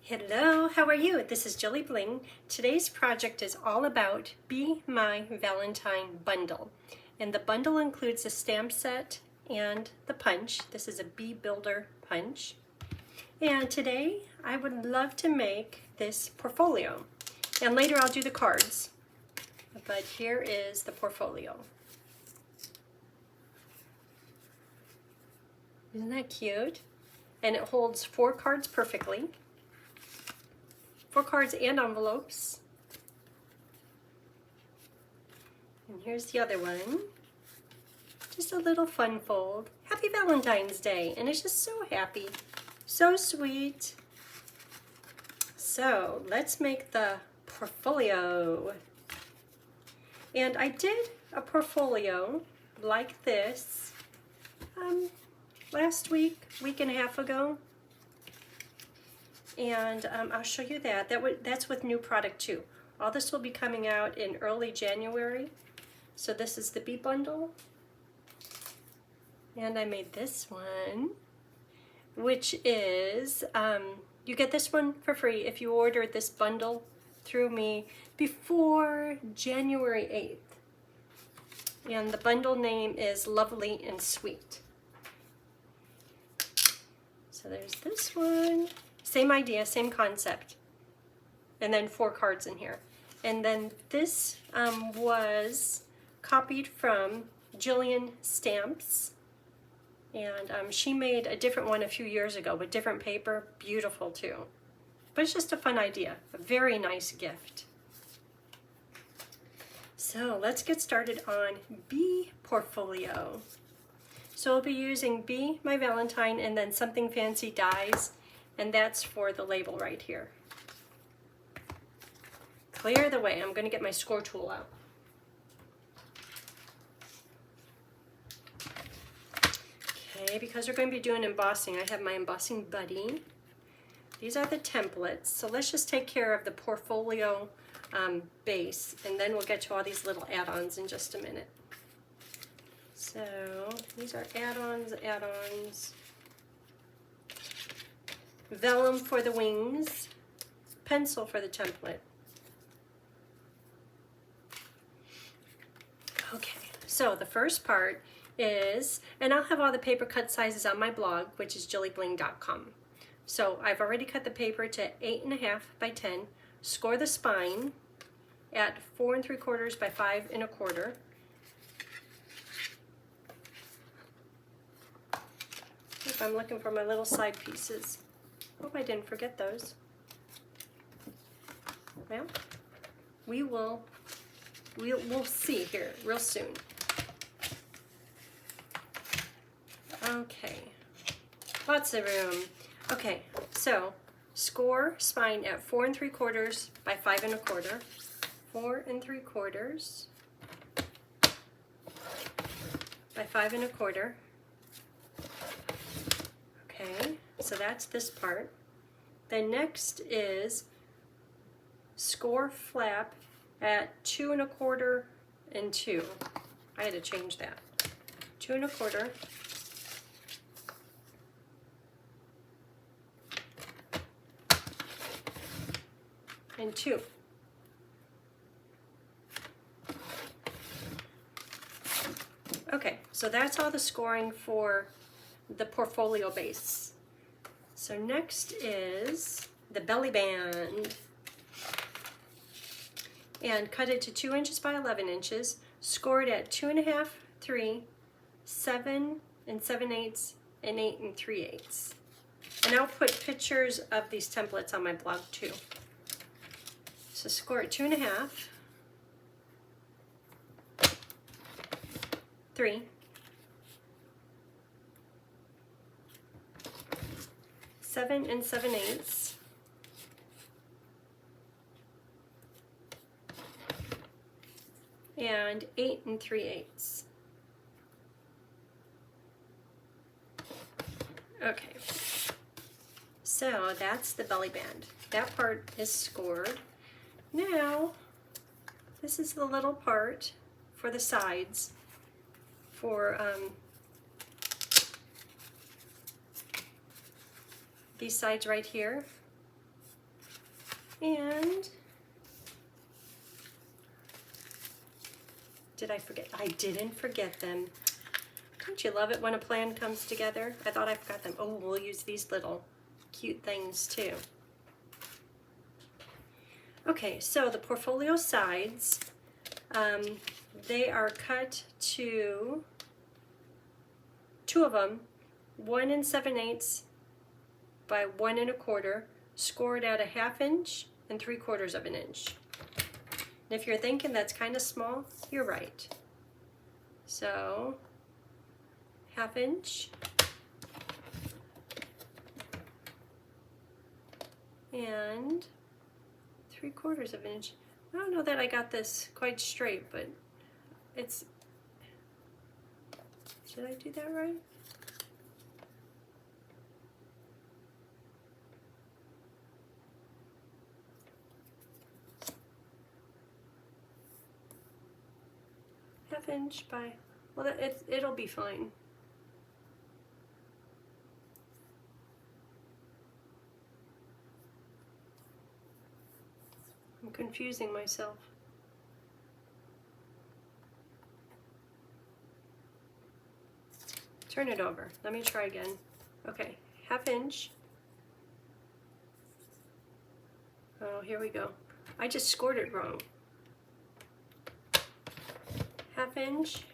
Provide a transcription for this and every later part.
Hello, how are you? This is JilliBling. Today's project is all about Bee My Valentine bundle. And the bundle includes a stamp set and the punch. This is a bee builder punch. And today I would love to make this portfolio. And later I'll do the cards. But here is the portfolio. Isn't that cute? And it holds 4 cards perfectly. 4 cards and envelopes. And here's the other one. Just a little fun fold. Happy Valentine's Day. And it's just so happy. So sweet. So let's make the portfolio. And I did a portfolio like this last week and a half ago. And I'll show you that. That's with new product too. All this will be coming out in early January. So this is the bee bundle. And I made this one, which is, you get this one for free if you order this bundle through me before January 8th. And the bundle name is Lovely and Sweet. So there's this one. Same idea, same concept. And then 4 cards in here. And then this was copied from Jillian Stamps. And she made a different one a few years ago with different paper. Beautiful too. But it's just a fun idea. A very nice gift. So let's get started on Bee Portfolio. So we'll be using Bee My Valentine and then Something Fancy dies. And that's for the label right here. Clear the way. I'm going to get my score tool out. Okay, because we're going to be doing embossing, I have my embossing buddy. These are the templates. So let's just take care of the portfolio base, and then we'll get to all these little add-ons in just a minute. So these are add-ons. Vellum for the wings, pencil for the template. Okay, so the first part is, and I'll have all the paper cut sizes on my blog, which is JilliBling.com. So I've already cut the paper to 8.5 by 10. Score the spine at 4 3/4 by 5 1/4. If I'm looking for my little side pieces. Hope I didn't forget those. Well, we'll see here real soon. Okay, lots of room. Okay, so score spine at 4 3/4 by 5 1/4. 4 3/4 by 5 1/4. Okay, so that's this part. Then next is score flap at 2 1/4 and 2. I had to change that. 2 1/4 and 2. Okay, so that's all the scoring for the portfolio base. So next is the belly band. And cut it to 2 inches by 11 inches. Scored at 2.5, 3, 7 7/8, and 8 3/8. And I'll put pictures of these templates on my blog too. So score at 2.5, 3, 7 7/8, and 8 3/8. Okay, so that's the belly band. That part is scored. Now, this is the little part for the sides for these sides right here. And did I forget? I didn't forget them. Don't you love it when a plan comes together? I thought I forgot them. Oh, we'll use these little cute things too. Okay, so the portfolio sides, they are cut to, two of them, 1 7/8 by 1 1/4, scored at a 1/2 inch and 3/4 of an inch. And if you're thinking that's kind of small, you're right. So 1/2 inch and 3/4 of an inch. I don't know that I got this quite straight, but it's, did I do that right? Half inch by, well, it'll be fine. I'm confusing myself. Turn it over. Let me try again. Okay, 1/2 inch. Oh, here we go. I just scored it wrong. 1/2 inch.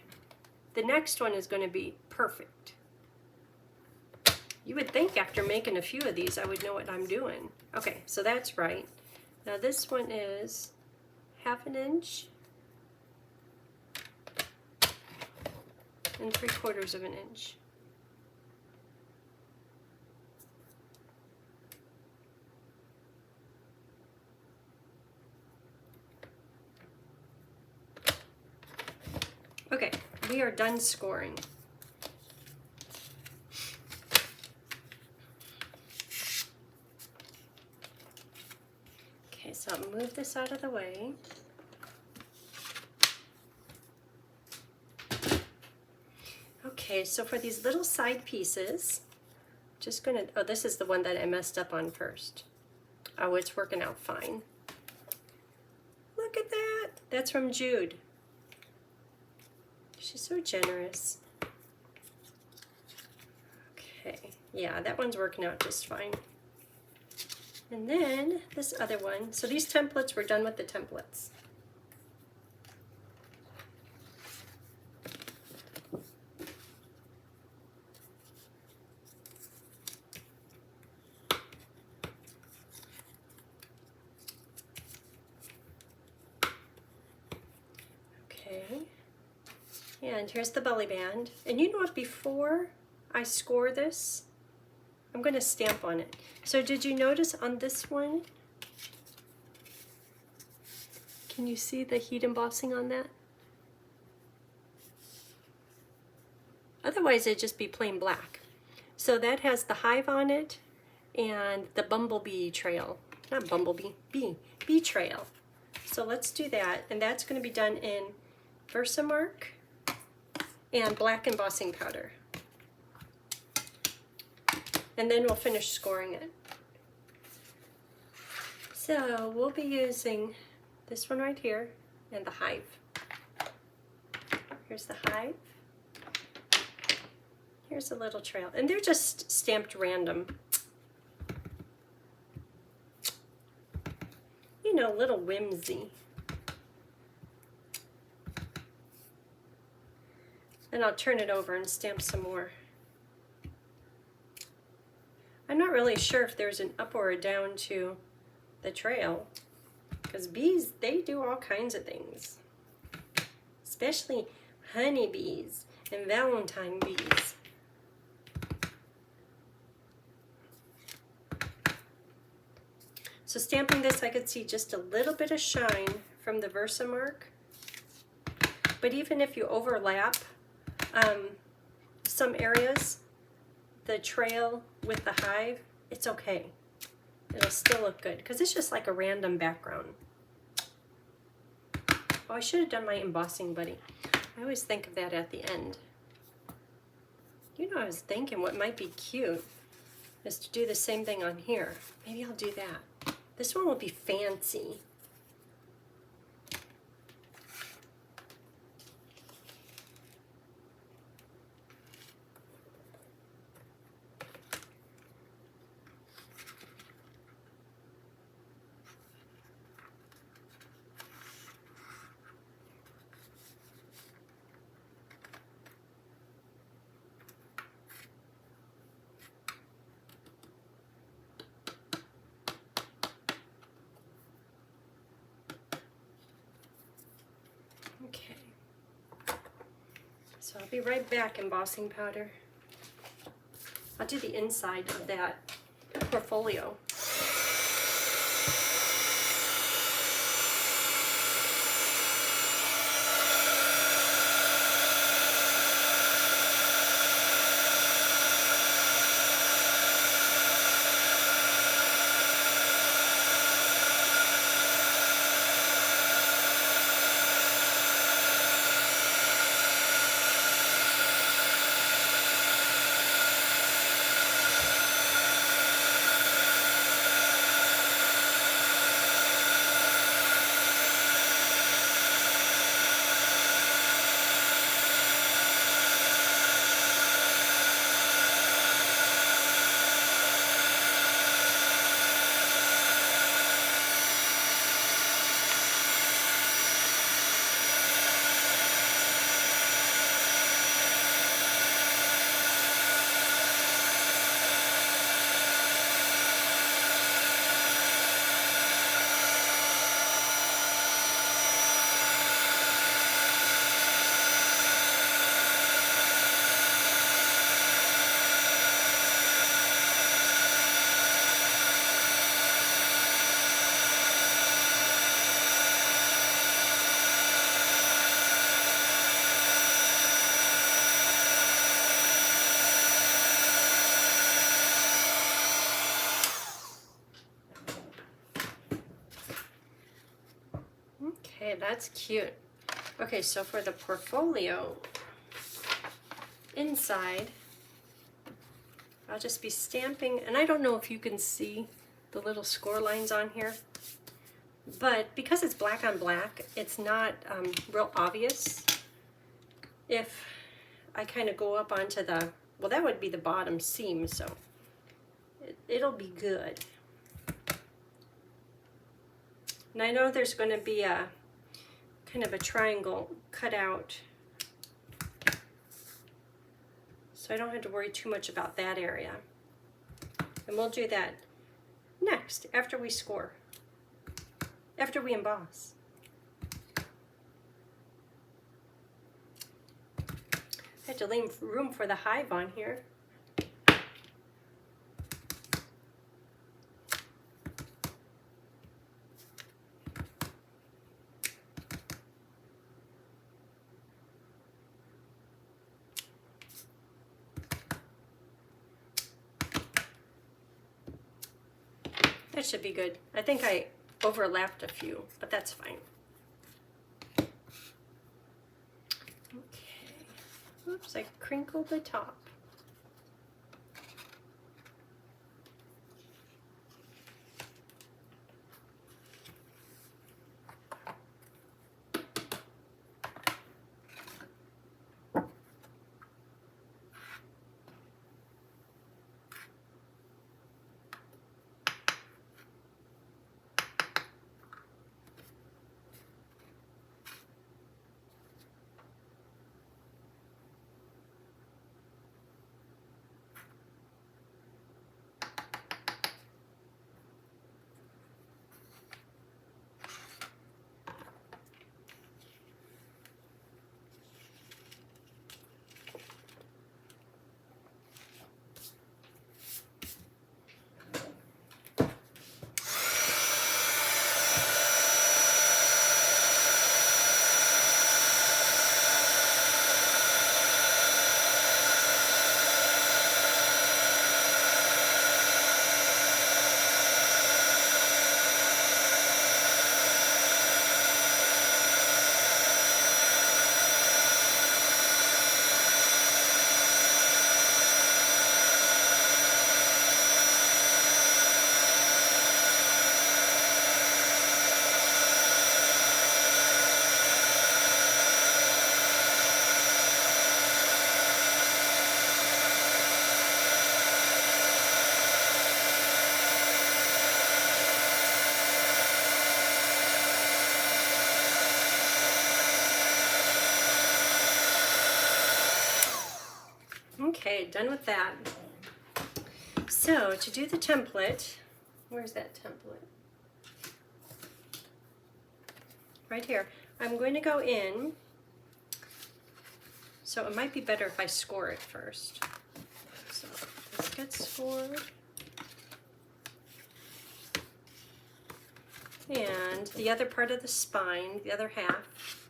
The next one is going to be perfect. You would think after making a few of these I would know what I'm doing. Okay, so that's right. Now this one is 1/2 inch and 3/4 of an inch. Okay, we are done scoring. Okay, so I'll move this out of the way. Okay, so for these little side pieces, just gonna, oh, this is the one that I messed up on first. Oh, it's working out fine. Look at that. That's from Jude. She's so generous. Okay, yeah, that one's working out just fine. And then this other one. So these templates, we're done with the templates. Okay. And here's the belly band. And you know what, before I score this, I'm going to stamp on it. So did you notice on this one, can you see the heat embossing on that? Otherwise it'd just be plain black. So that has the hive on it and the bumblebee trail. Not bumblebee, bee trail. So let's do that, and that's going to be done in Versamark and black embossing powder. And then we'll finish scoring it. So we'll be using this one right here and the hive. Here's the hive. Here's a little trail. And they're just stamped random. You know, little whimsy. And I'll turn it over and stamp some more. I'm not really sure if there's an up or a down to the trail, because bees, they do all kinds of things, especially honeybees and Valentine bees. So stamping this, I could see just a little bit of shine from the Versamark, but even if you overlap some areas, the trail with the hive, it's okay. It'll still look good because it's just like a random background. Oh, I should have done my embossing buddy. I always think of that at the end. You know, I was thinking what might be cute is to do the same thing on here. Maybe I'll do that. This one will be fancy. Okay, so I'll be right back, embossing powder. I'll do the inside of that portfolio. Okay, that's cute. Okay, so for the portfolio inside, I'll just be stamping, and I don't know if you can see the little score lines on here, but because it's black on black, it's not real obvious. If I kind of go up onto the, well, that would be the bottom seam, so it'll be good. And I know there's going to be a kind of a triangle cut out, so I don't have to worry too much about that area. And we'll do that next, after we score, after we emboss. I have to leave room for the hive on here. That should be good. I think I overlapped a few, but that's fine. Okay. Oops, I crinkled the top. Okay, done with that. So to do the template, where's that template? Right here. I'm going to go in, so it might be better if I score it first. So this gets scored. And the other part of the spine, the other half.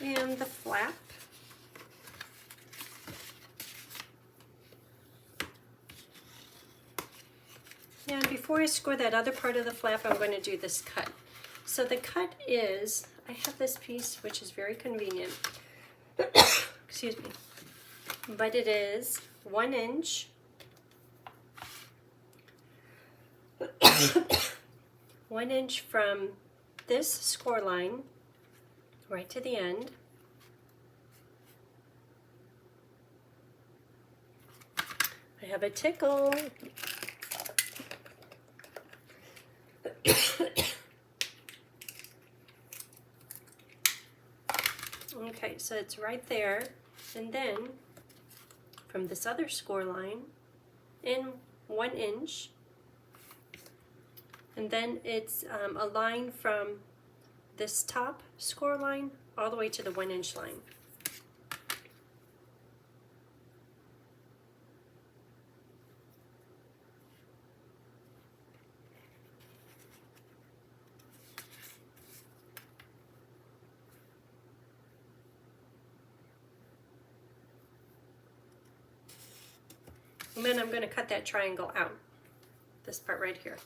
And the flap. And before I score that other part of the flap, I'm going to do this cut. So the cut is, I have this piece which is very convenient. Excuse me. But it is 1 inch. 1 inch from this score line right to the end. I have a tickle. Okay, so it's right there, and then from this other score line in 1 inch, and then it's a line from this top score line all the way to the 1 inch line. And then I'm going to cut that triangle out, this part right here.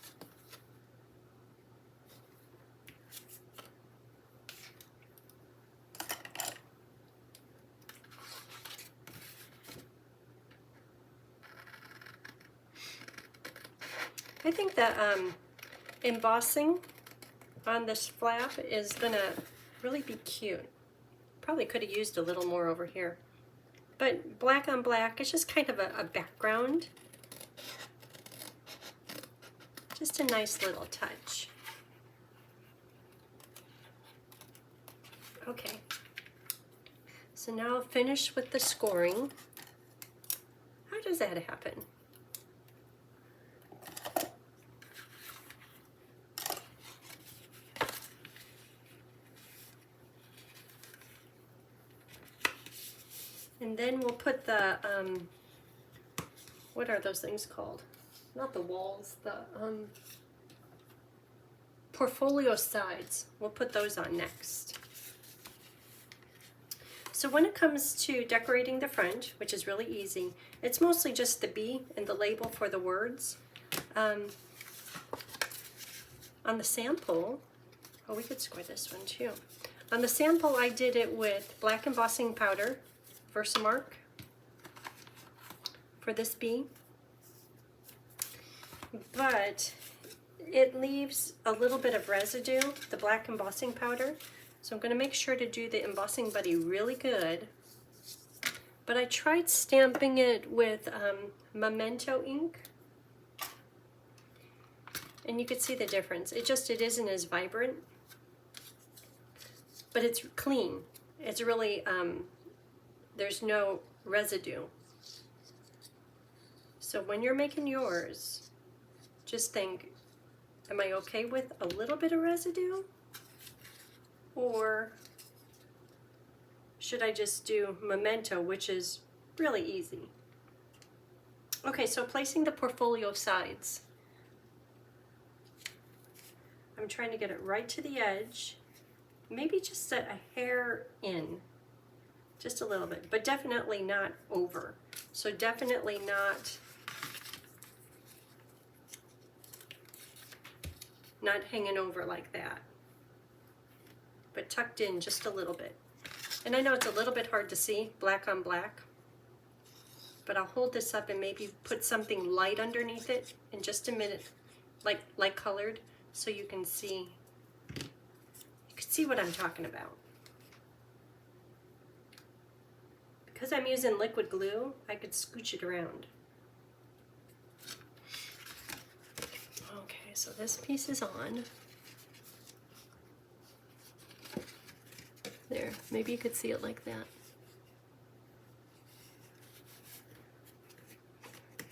I think the embossing on this flap is going to really be cute. Probably could have used a little more over here. But black on black, it's just kind of a background. Just a nice little touch. Okay. So now finish with the scoring. How does that happen? And then we'll put the, what are those things called? Not the walls, the portfolio sides. We'll put those on next. So when it comes to decorating the front, which is really easy, it's mostly just the bee and the label for the words. On the sample, oh, we could score this one too. On the sample, I did it with black embossing powder, Versamark, for this bee, but it leaves a little bit of residue, the black embossing powder, so I'm going to make sure to do the embossing buddy really good. But I tried stamping it with Memento ink, and you could see the difference. It isn't as vibrant, but it's clean. It's really there's no residue. So when you're making yours, just think, am I okay with a little bit of residue? Or should I just do Memento, which is really easy? Okay, so placing the portfolio sides. I'm trying to get it right to the edge. Maybe just a hair in. Just a little bit, but definitely not over. So definitely not hanging over like that, but tucked in just a little bit. And I know it's a little bit hard to see, black on black, but I'll hold this up and maybe put something light underneath it in just a minute, like light colored, so you can see what I'm talking about. Because I'm using liquid glue, I could scooch it around. Okay, so this piece is on. There, maybe you could see it like that.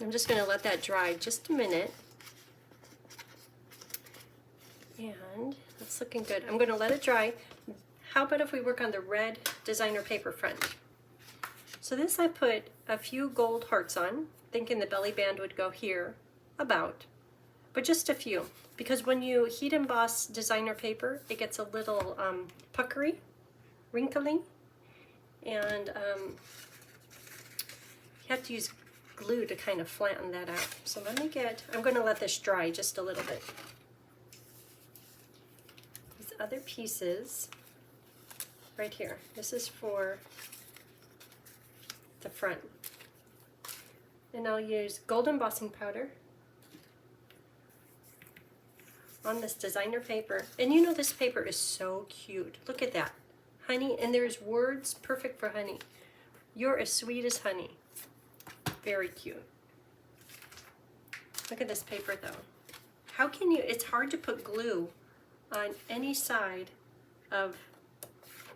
I'm just going to let that dry just a minute. And that's looking good. I'm going to let it dry. How about if we work on the red designer paper front? So this I put a few gold hearts on, thinking the belly band would go here, about, but just a few. Because when you heat emboss designer paper, it gets a little puckery, wrinkly, and you have to use glue to kind of flatten that out. So let me I'm going to let this dry just a little bit. These other pieces, right here, this is for the front. And I'll use gold embossing powder on this designer paper. And you know this paper is so cute. Look at that. Honey, and there's words perfect for honey. You're as sweet as honey. Very cute. Look at this paper though. How can you, it's hard to put glue on any side of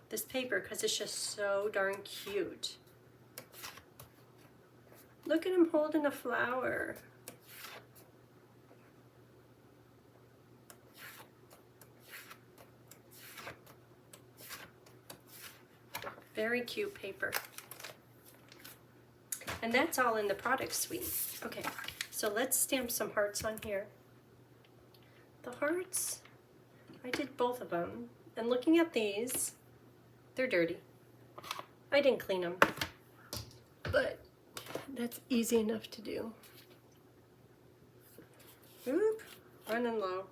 this paper because it's just so darn cute. Look at him holding a flower. Very cute paper. And that's all in the product suite. Okay, so let's stamp some hearts on here. The hearts, I did both of them. And looking at these, they're dirty. I didn't clean them, but that's easy enough to do. Oop, running low.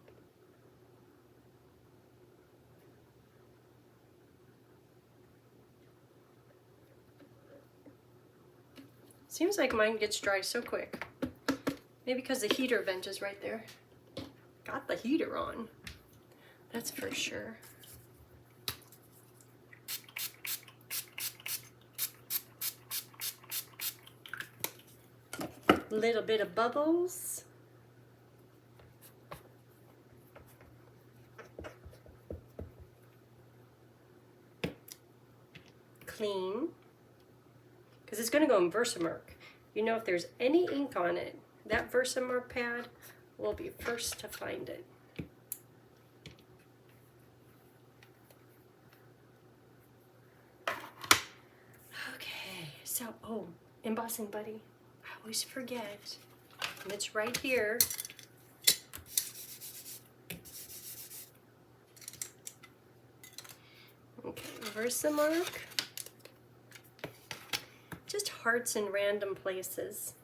Seems like mine gets dry so quick. Maybe because the heater vent is right there. Got the heater on. That's for sure. Little bit of bubbles. Clean. Because it's going to go in Versamark. You know, if there's any ink on it, that Versamark pad will be first to find it. Okay, so, oh, embossing buddy. I always forget. And it's right here. Okay, Versamark. Just hearts in random places.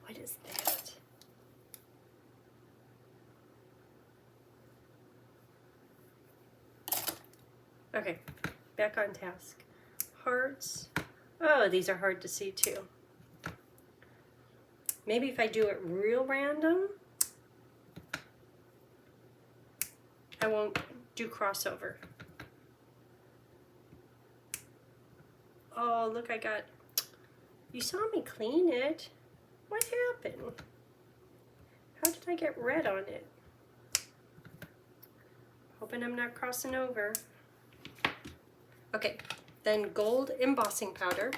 What is that? Okay, back on task. Hearts. Oh, these are hard to see too. Maybe if I do it real random, I won't do crossover. Oh, look, you saw me clean it. What happened? How did I get red on it? Hoping I'm not crossing over. Okay, then gold embossing powder.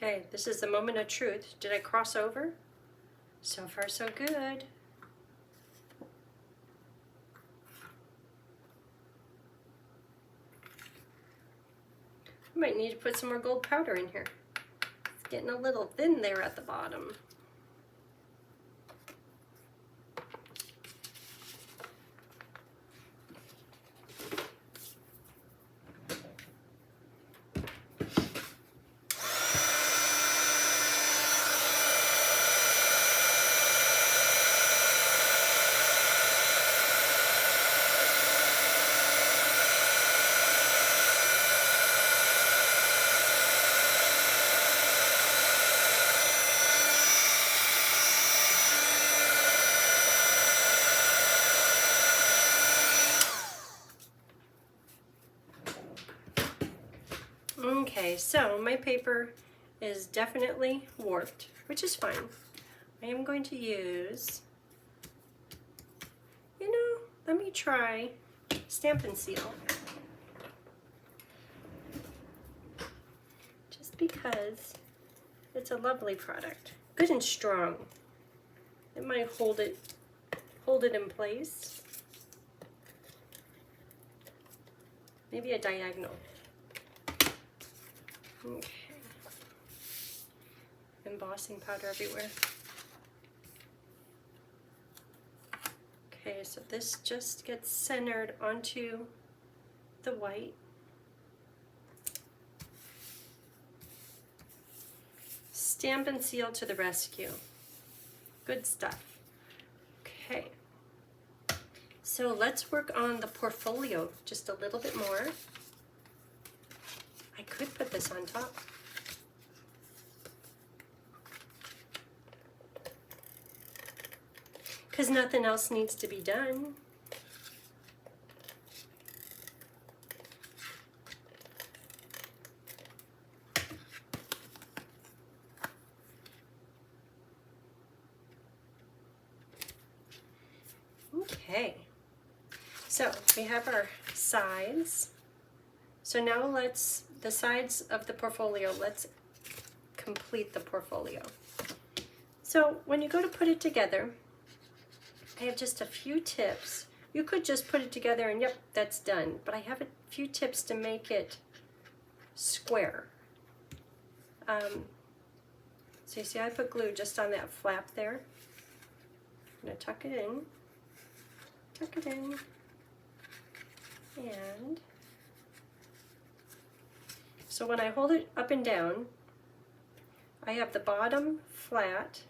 Okay, this is the moment of truth. Did I cross over? So far, so good. I might need to put some more gold powder in here. It's getting a little thin there at the bottom. paper is definitely warped, which is fine. I am going to use, let me try Stampin' Seal. Just because it's a lovely product. Good and strong. It might hold it in place. Maybe a diagonal. Okay. Embossing powder everywhere. Okay, so this just gets centered onto the white. Stampin' Seal to the rescue. Good stuff. Okay. So let's work on the portfolio just a little bit more. I could put this on top. Because nothing else needs to be done. Okay, so we have our sides. So now the sides of the portfolio, let's complete the portfolio. So when you go to put it together, I have just a few tips. You could just put it together and yep, that's done. But I have a few tips to make it square. So you see I put glue just on that flap there. I'm going to tuck it in. Tuck it in. And so when I hold it up and down, I have the bottom flat.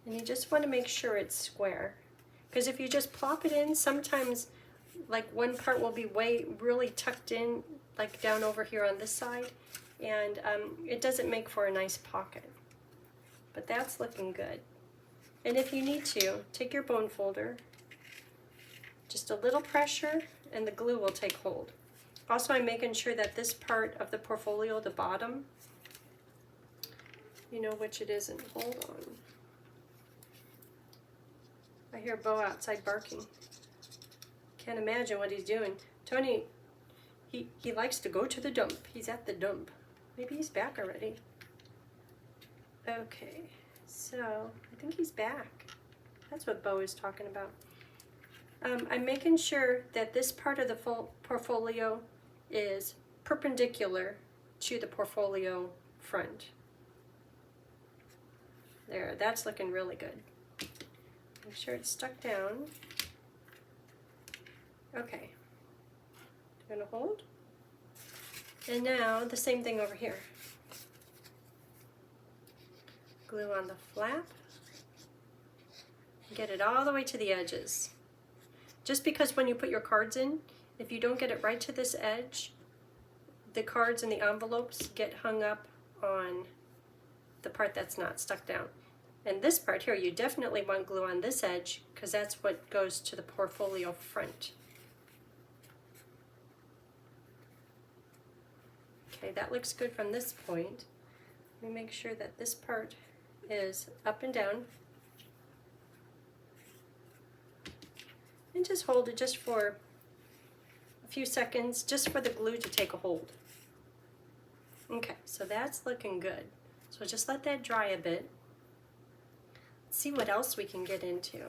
And you just want to make sure it's square. Because if you just plop it in, sometimes like one part will be really tucked in, like down over here on this side, and it doesn't make for a nice pocket. But that's looking good. And if you need to, take your bone folder, just a little pressure, and the glue will take hold. Also, I'm making sure that this part of the portfolio, the bottom, you know which it isn't. Hold on. I hear Bo outside barking. Can't imagine what he's doing. Tony, he likes to go to the dump. He's at the dump. Maybe he's back already. Okay, so I think he's back. That's what Bo is talking about. I'm making sure that this part of the full portfolio is perpendicular to the portfolio front. There, that's looking really good. Make sure it's stuck down. Okay, I'm gonna hold. And now the same thing over here. Glue on the flap. Get it all the way to the edges. Just because when you put your cards in, if you don't get it right to this edge, the cards and the envelopes get hung up on the part that's not stuck down. And this part here, you definitely want glue on this edge because that's what goes to the portfolio front. Okay, that looks good from this point. Let me make sure that this part is up and down. And just hold it just for a few seconds, just for the glue to take a hold. Okay, so that's looking good. So just let that dry a bit. Let's see what else we can get into.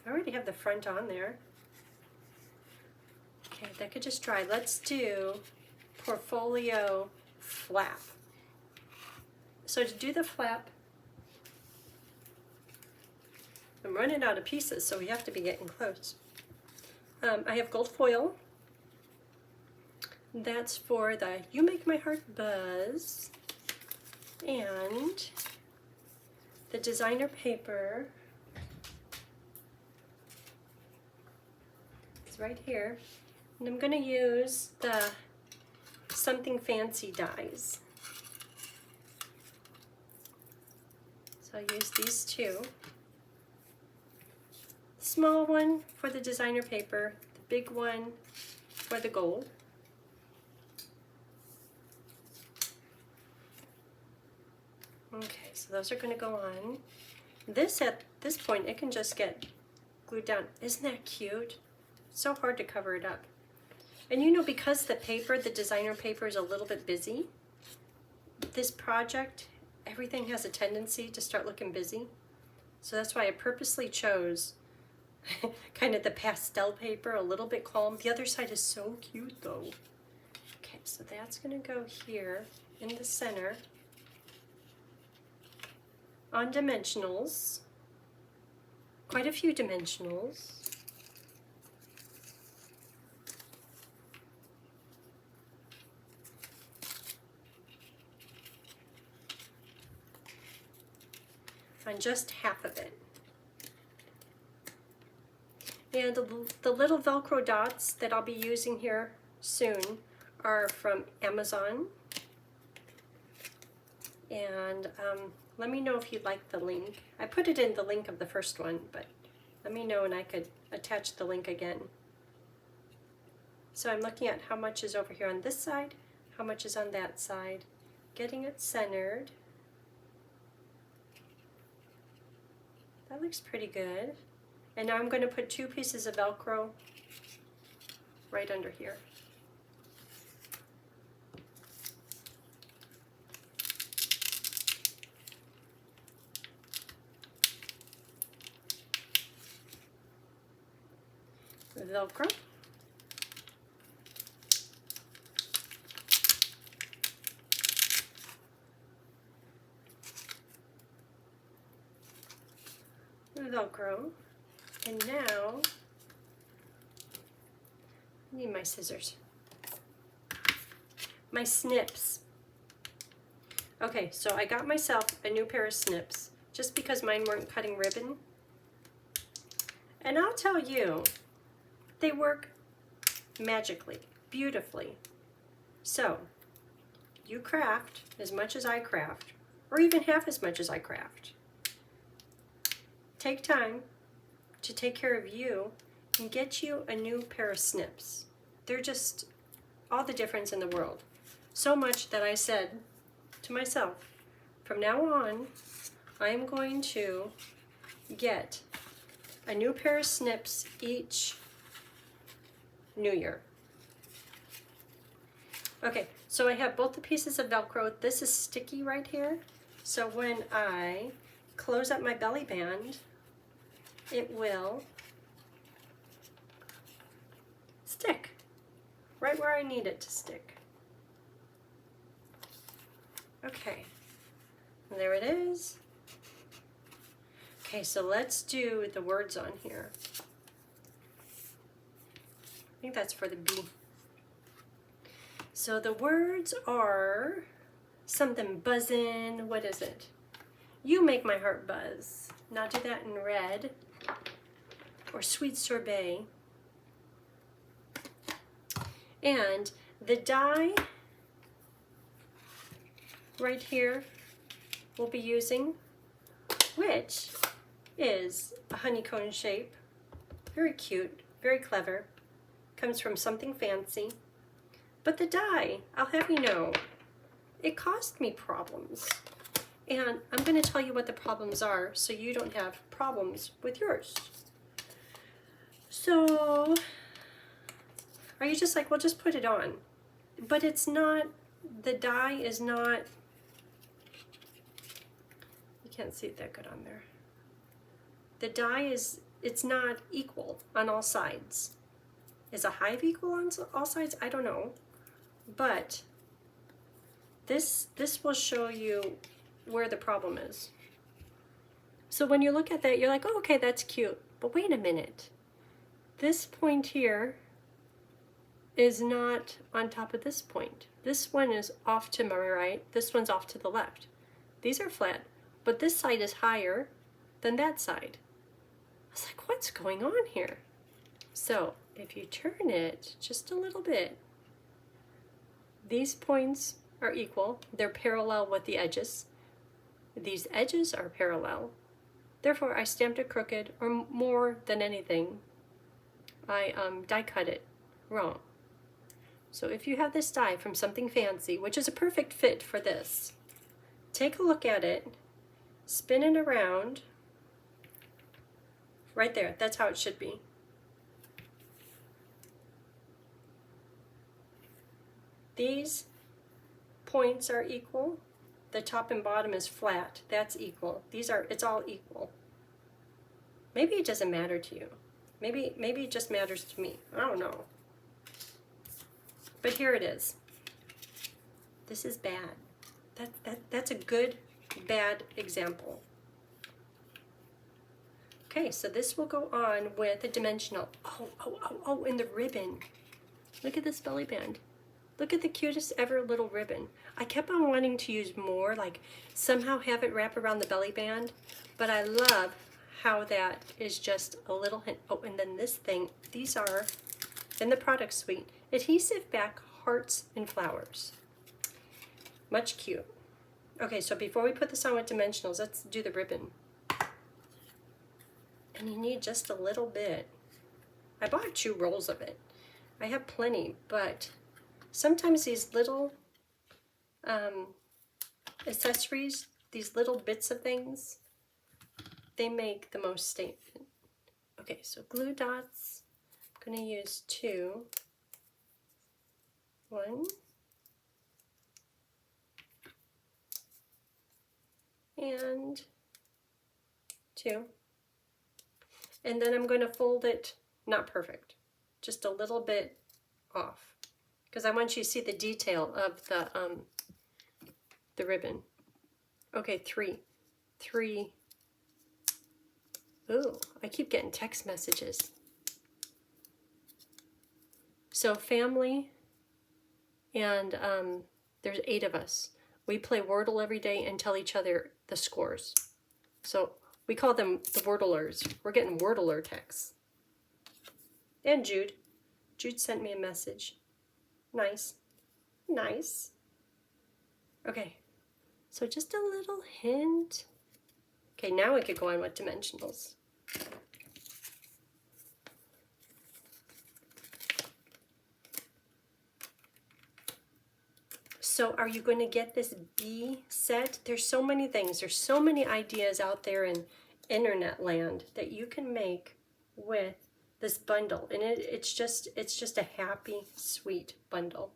I already have the front on there. Okay, that could just dry. Let's do portfolio flap. So to do the flap, I'm running out of pieces, so we have to be getting close. I have gold foil. That's for the You Make My Heart Buzz. And the designer paper is right here. And I'm going to use the Something Fancy dies. So I use these two. Small one for the designer paper, the big one for the gold. Okay, so those are going to go on. This, at this point, it can just get glued down. Isn't that cute? It's so hard to cover it up. And you know, because the paper, the designer paper, is a little bit busy, this project, everything has a tendency to start looking busy. So that's why I purposely chose kind of the pastel paper, a little bit calm. The other side is so cute though. Okay, so that's going to go here in the center on dimensionals. Quite a few dimensionals. On just half of it. And the little Velcro dots that I'll be using here soon are from Amazon. And let me know if you'd like the link. I put it in the link of the first one, but let me know and I could attach the link again. So I'm looking at how much is over here on this side, how much is on that side, getting it centered. That looks pretty good. And now I'm going to put 2 pieces of Velcro right under here. Velcro. Velcro. And now, I need my scissors. My snips. Okay, so I got myself a new pair of snips just because mine weren't cutting ribbon. And I'll tell you, they work magically, beautifully. So, you craft as much as I craft, or even half as much as I craft. Take time to take care of you and get you a new pair of snips. They're just all the difference in the world. So much that I said to myself, from now on, I am going to get a new pair of snips each New Year. Okay, so I have both the pieces of Velcro. This is sticky right here. So when I close up my belly band, it will stick right where I need it to stick. Okay, there it is. Okay, so let's do the words on here. I think that's for the B. So the words are something buzzing. What is it? You make my heart buzz. Now do that in red. Or sweet sorbet. And the die right here we'll be using, which is a honeycomb shape. Very cute, very clever. Comes from Something Fancy. But the die, I'll have you know, it caused me problems. And I'm going to tell you what the problems are so you don't have problems with yours. So, are you just like, well, just put it on? But it's not, the die is not, you can't see it that good on there. The die is, it's not equal on all sides. Is a hive equal on all sides? I don't know. But this will show you where the problem is. So when you look at that, you're like, oh, okay, that's cute. But wait a minute. This point here is not on top of this point. This one is off to my right. This one's off to the left. These are flat, but this side is higher than that side. I was like, what's going on here? So if you turn it just a little bit, these points are equal. They're parallel with the edges. These edges are parallel. Therefore, I stamped it crooked, or more than anything, I die cut it wrong. So if you have this die from something fancy, which is a perfect fit for this, take a look at it, spin it around, right there, that's how it should be. These points are equal. The top and bottom is flat. That's equal. It's all equal. Maybe it doesn't matter to you. Maybe it just matters to me. I don't know. But here it is. This is bad. That's a good, bad example. Okay, so this will go on with a dimensional. Oh, and the ribbon. Look at this belly band. Look at the cutest ever little ribbon. I kept on wanting to use more, like somehow have it wrap around the belly band, but I love how that is just a little hint. Oh, and then this thing, these are in the product suite, adhesive back hearts and flowers. Much cute. Okay, so before we put this on with dimensionals, let's do the ribbon. And you need just a little bit. I bought 2 rolls of it. I have plenty, but sometimes these little accessories, these little bits of things, they make the most statement. Okay, so glue dots, I'm going to use 2. 1. And 2. And then I'm going to fold it, not perfect, just a little bit off, because I want you to see the detail of the ribbon. Okay, 3. Ooh, I keep getting text messages. So family, and there's 8 of us. We play Wordle every day and tell each other the scores. So we call them the Wordlers. We're getting Wordler texts. And Jude. Jude sent me a message. Nice. Nice. Okay. So just a little hint. Okay, now we could go on with dimensionals. So are you going to get this Bee set? There's so many things. There's so many ideas out there in internet land that you can make with this bundle. And it's just a happy, sweet bundle.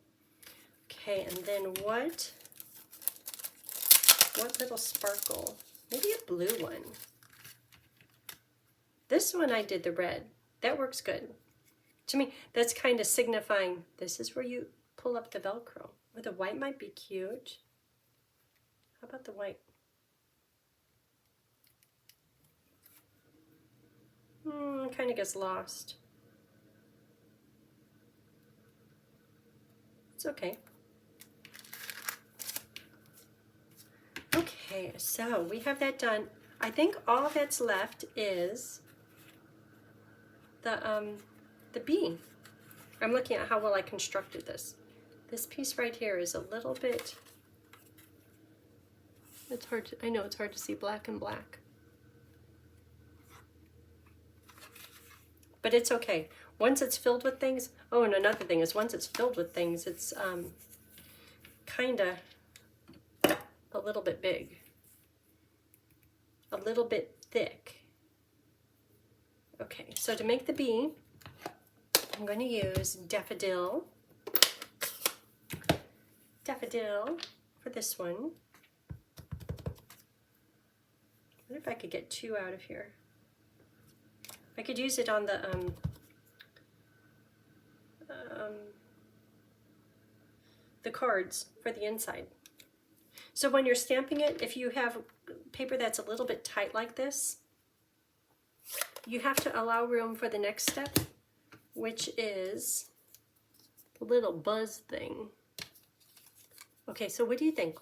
Okay, and then what little sparkle? Maybe a blue one. This one I did the red. That works good. To me, that's kind of signifying this is where you pull up the Velcro. Or the white might be cute. How about the white? Kind of gets lost. It's okay. Okay, so we have that done. I think all that's left is the bee. I'm looking at how well I constructed this. This piece right here is a little bit, it's hard to, I know it's hard to see black and black. But it's okay. Once it's filled with things, oh, and another thing is once it's filled with things, it's kind of a little bit big, a little bit thick. Okay, so to make the bee, I'm going to use Daffodil for this one. I wonder if I could get 2 out of here. I could use it on the cards for the inside. So when you're stamping it, if you have paper that's a little bit tight like this, you have to allow room for the next step, which is the little buzz thing. Okay, so what do you think?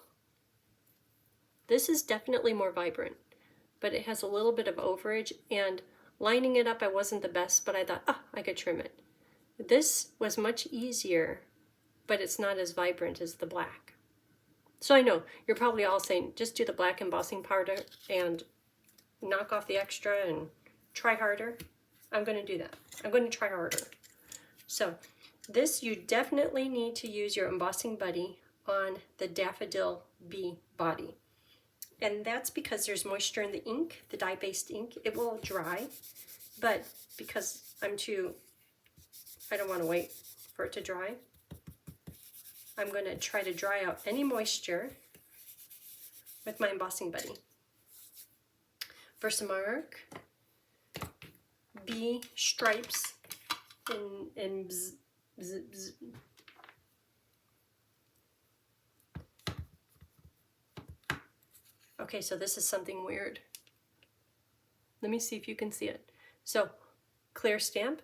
This is definitely more vibrant, but it has a little bit of overage, and lining it up I wasn't the best, but I thought, oh, I could trim it. This was much easier, but it's not as vibrant as the black. So I know, you're probably all saying, just do the black embossing powder and knock off the extra and try harder. I'm going to do that. I'm going to try harder. So This, you definitely need to use your embossing buddy on the daffodil bee body. And that's because there's moisture in the ink, the dye-based ink. It will dry, but because I don't want to wait for it to dry, I'm going to try to dry out any moisture with my embossing buddy. Versamark bee stripes in bzz, bzz, bzz. Okay, so this is something weird. Let me see if you can see it. So, clear stamp,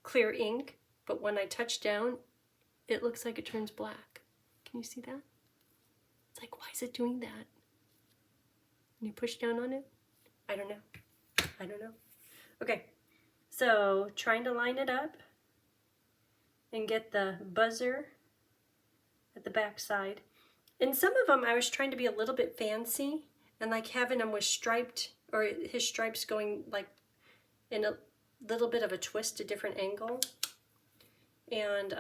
clear ink, but when I touch down, it looks like it turns black. Can you see that? It's like, why is it doing that? Can you push down on it? I don't know. I don't know. Okay, so trying to line it up and get the buzzer at the back side. In some of them, I was trying to be a little bit fancy and like having them with striped, or his stripes going like in a little bit of a twist, a different angle. And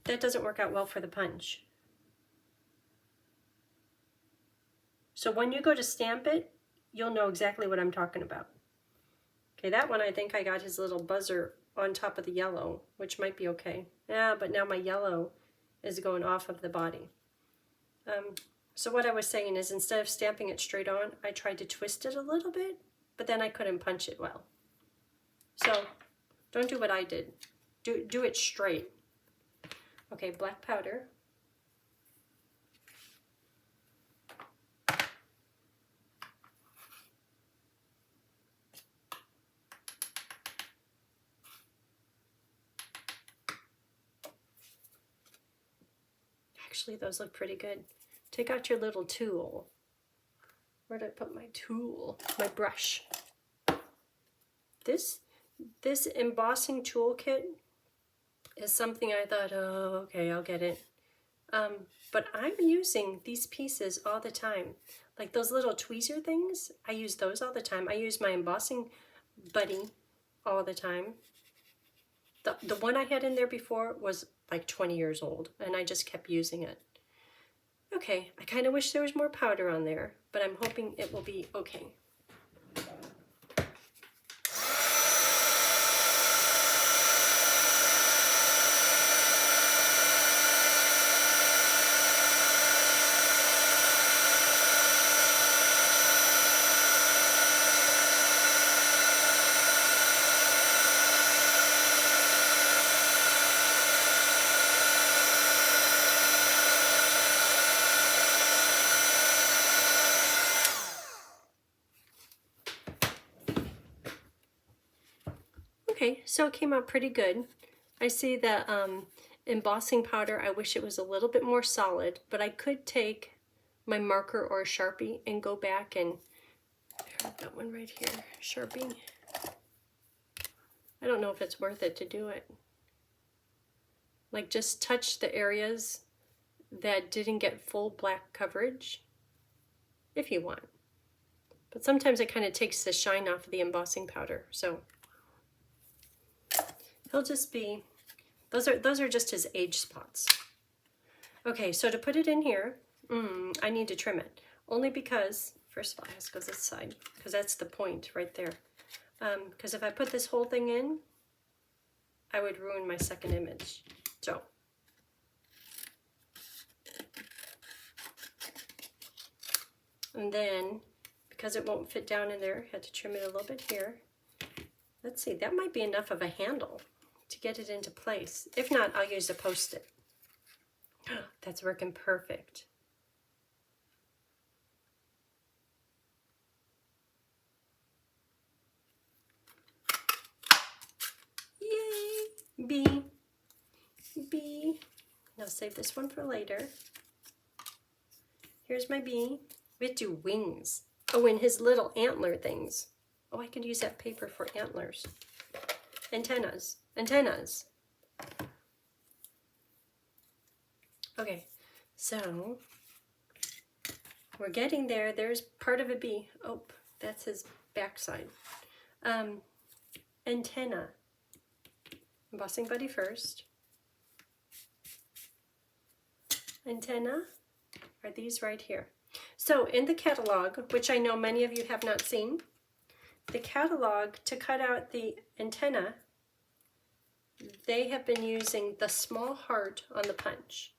that doesn't work out well for the punch. So when you go to stamp it, you'll know exactly what I'm talking about. Okay, that one I think I got his little buzzer on top of the yellow, which might be okay. Yeah, but now my yellow is going off of the body. So what I was saying is, instead of stamping it straight on, I tried to twist it a little bit, but then I couldn't punch it well. So don't do what I did. Do it straight. Okay, black powder. Actually, those look pretty good. Take out your little tool. Where did I put my tool? My brush. This embossing toolkit is something I thought, oh, okay, I'll get it. But I'm using these pieces all the time. Like those little tweezer things, I use those all the time. I use my embossing buddy all the time. The one I had in there before was like 20 years old, and I just kept using it. Okay, I kind of wish there was more powder on there, but I'm hoping it will be okay. Okay, so it came out pretty good. I see the embossing powder, I wish it was a little bit more solid, but I could take my marker or a Sharpie and go back and, I've got one right here, Sharpie. I don't know if it's worth it to do it. Like just touch the areas that didn't get full black coverage, if you want. But sometimes it kind of takes the shine off of the embossing powder, so he'll just be, those are just his age spots. Okay, so to put it in here, I need to trim it. Only because, first of all, this goes this side, because that's the point right there. Because if I put this whole thing in, I would ruin my second image. So, and then, because it won't fit down in there, I had to trim it a little bit here. Let's see, that might be enough of a handle to get it into place. If not, I'll use a Post-it. That's working perfect. Yay! Bee. Bee. I'll save this one for later. Here's my bee. We have to do wings. Oh, and his little antler things. Oh, I could use that paper for antlers. Antennas. Antennas. Okay, so we're getting there. There's part of a bee. Oh, that's his backside. antenna. Embossing buddy first. Antenna are these right here. So in the catalog, which I know many of you have not seen, the catalog to cut out the antenna, they have been using the small heart on the punch.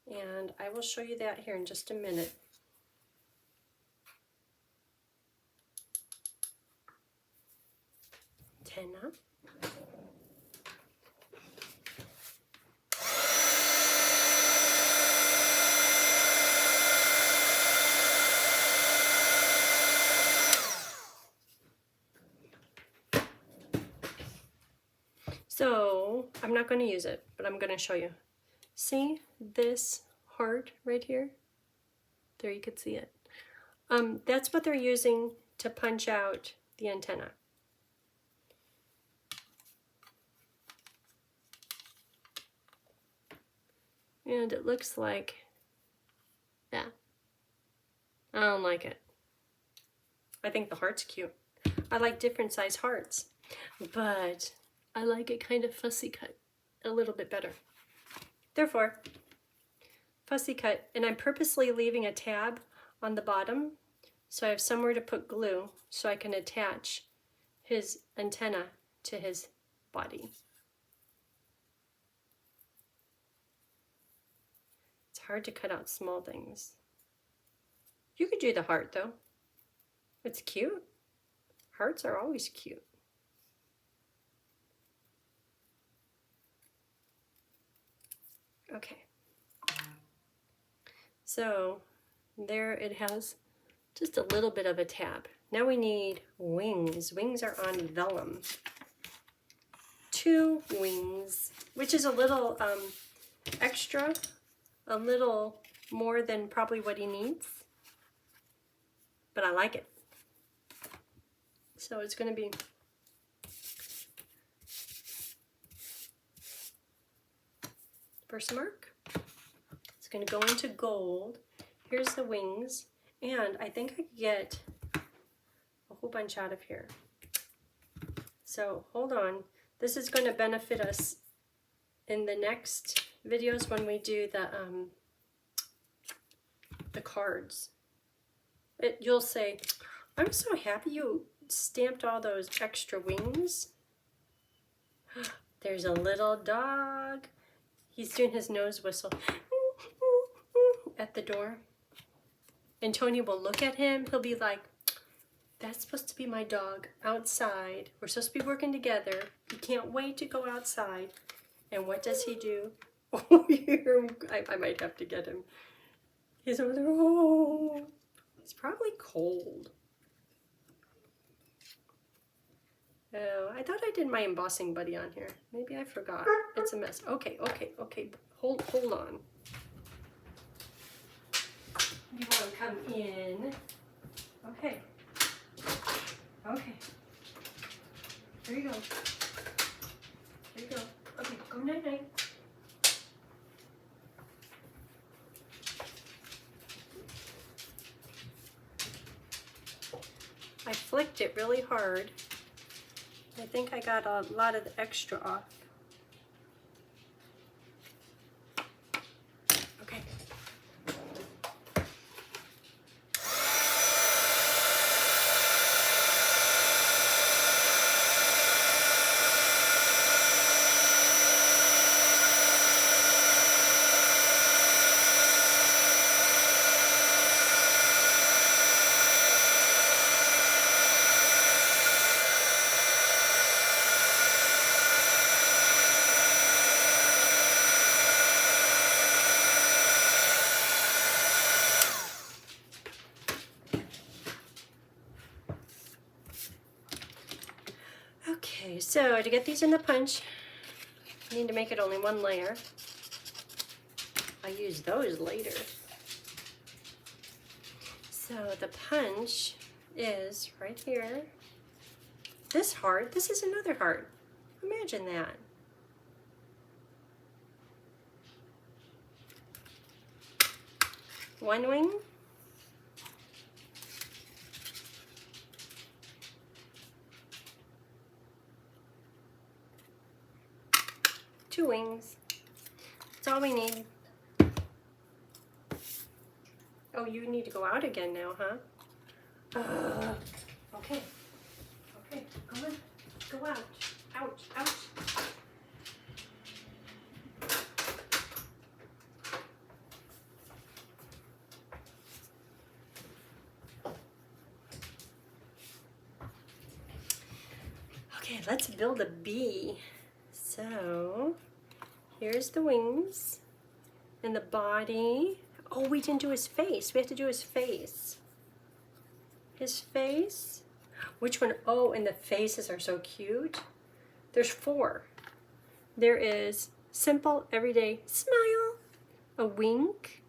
And I will show you that here in just a minute. Antenna. So I'm not going to use it, but I'm going to show you. See this heart right here? There, you could see it. That's what they're using to punch out the antenna. And it looks like that. I don't like it. I think the heart's cute. I like different size hearts, but I like it kind of fussy cut a little bit better. Therefore, fussy cut, and I'm purposely leaving a tab on the bottom so I have somewhere to put glue so I can attach his antenna to his body. It's hard to cut out small things. You could do the heart though. It's cute. Hearts are always cute. Okay. So there it has just a little bit of a tab. Now we need wings. Wings are on vellum. 2 wings, which is a little extra, a little more than probably what he needs, but I like it. So it's going to be Versamark. It's going to go into gold. Here's the wings, and I think I could get a whole bunch out of here. So hold on. This is going to benefit us in the next videos when we do the cards. You'll say, I'm so happy you stamped all those extra wings. There's a little dog. He's doing his nose whistle at the door. And Tony will look at him. He'll be like, that's supposed to be my dog outside. We're supposed to be working together. He can't wait to go outside. And what does he do? Oh, I might have to get him. He's over there. Oh, it's probably cold. Oh, I thought I did my embossing buddy on here. Maybe I forgot. It's a mess. Okay. Hold on. You want to come in? Okay. There you go. Okay, go night-night. I flicked it really hard. I think I got a lot of the extra off. Okay. Okay, so to get these in the punch, I need to make it only 1 layer. I use those later. So the punch is right here. This heart, this is another heart. Imagine that. One wing. wings. That's all we need. Oh, you need to go out again now, huh? Okay. Okay, go on. Go out. Ouch, ouch. Okay, let's build a bee. So, here's the wings and the body. Oh, we didn't do his face. We have to do his face. His face. Which one? Oh, and the faces are so cute. There's 4. There is simple, everyday smile, a wink,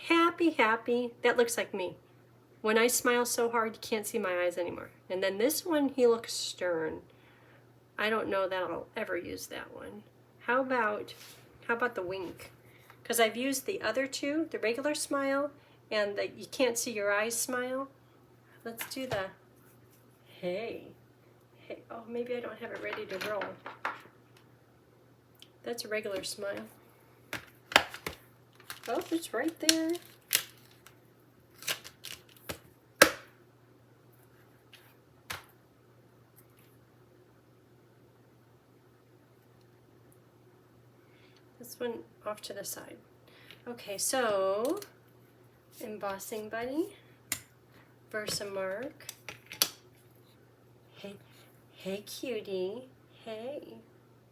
happy, happy. That looks like me. When I smile so hard, you can't see my eyes anymore. And then this one, he looks stern. I don't know that I'll ever use that one. How about the wink? Because I've used the other 2, the regular smile and the you can't see your eyes smile. Let's do the hey. Hey. Oh, maybe I don't have it ready to roll. That's a regular smile. Oh, it's right there. This one off to the side. Okay, so embossing buddy, Versamark. Hey, hey cutie, hey,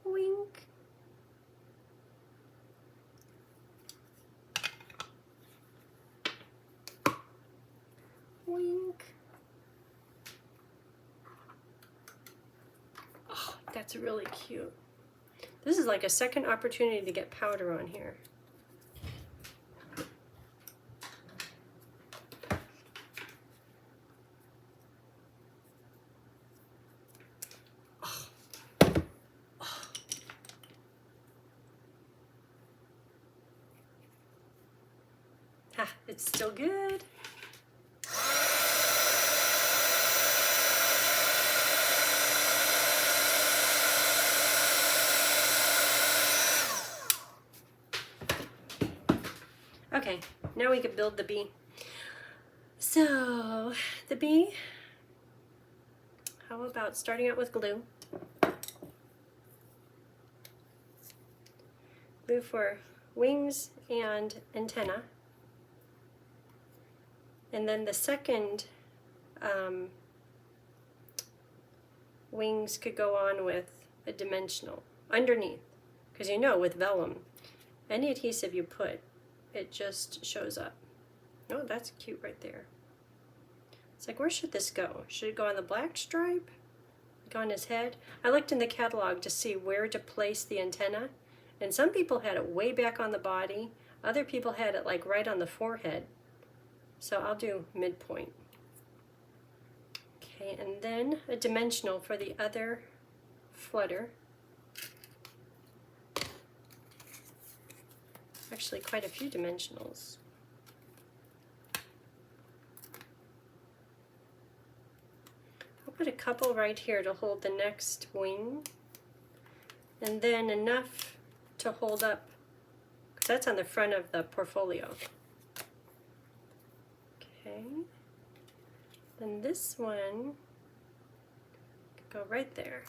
wink. Wink. Oh, that's really cute. This is like a second opportunity to get powder on here. Oh. Oh. Ah, it's still good. Okay, now we can build the bee. So, the bee, how about starting out with glue? Glue for wings and antenna. And then the second wings could go on with a dimensional underneath. Because you know with vellum, any adhesive you put, it just shows up. Oh, that's cute right there. It's like, where should this go? Should it go on the black stripe? Go on his head? I looked in the catalog to see where to place the antenna, and some people had it way back on the body. Other people had it like right on the forehead. So I'll do midpoint. Okay, and then a dimensional for the other flutter. Actually, quite a few dimensionals. I'll put a couple right here to hold the next wing, and then enough to hold up, because that's on the front of the portfolio. Okay, then this one could go right there.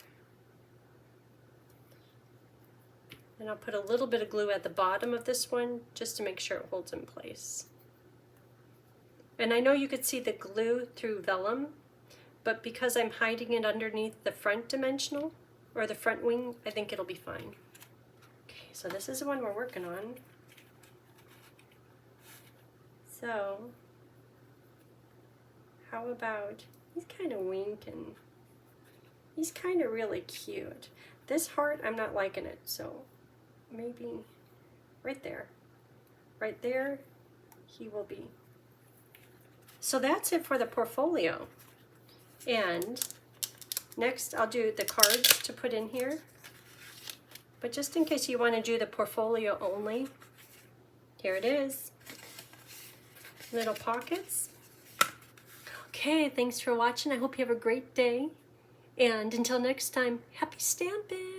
And I'll put a little bit of glue at the bottom of this one just to make sure it holds in place. And I know you could see the glue through vellum, but because I'm hiding it underneath the front dimensional, or the front wing, I think it'll be fine. Okay, so this is the one we're working on. So, how about, he's kind of winking. He's kind of really cute. This heart, I'm not liking it, so maybe right there. Right there, he will be. So that's it for the portfolio. And next I'll do the cards to put in here. But just in case you want to do the portfolio only, here it is. Little pockets. Okay, thanks for watching. I hope you have a great day. And until next time, happy stamping!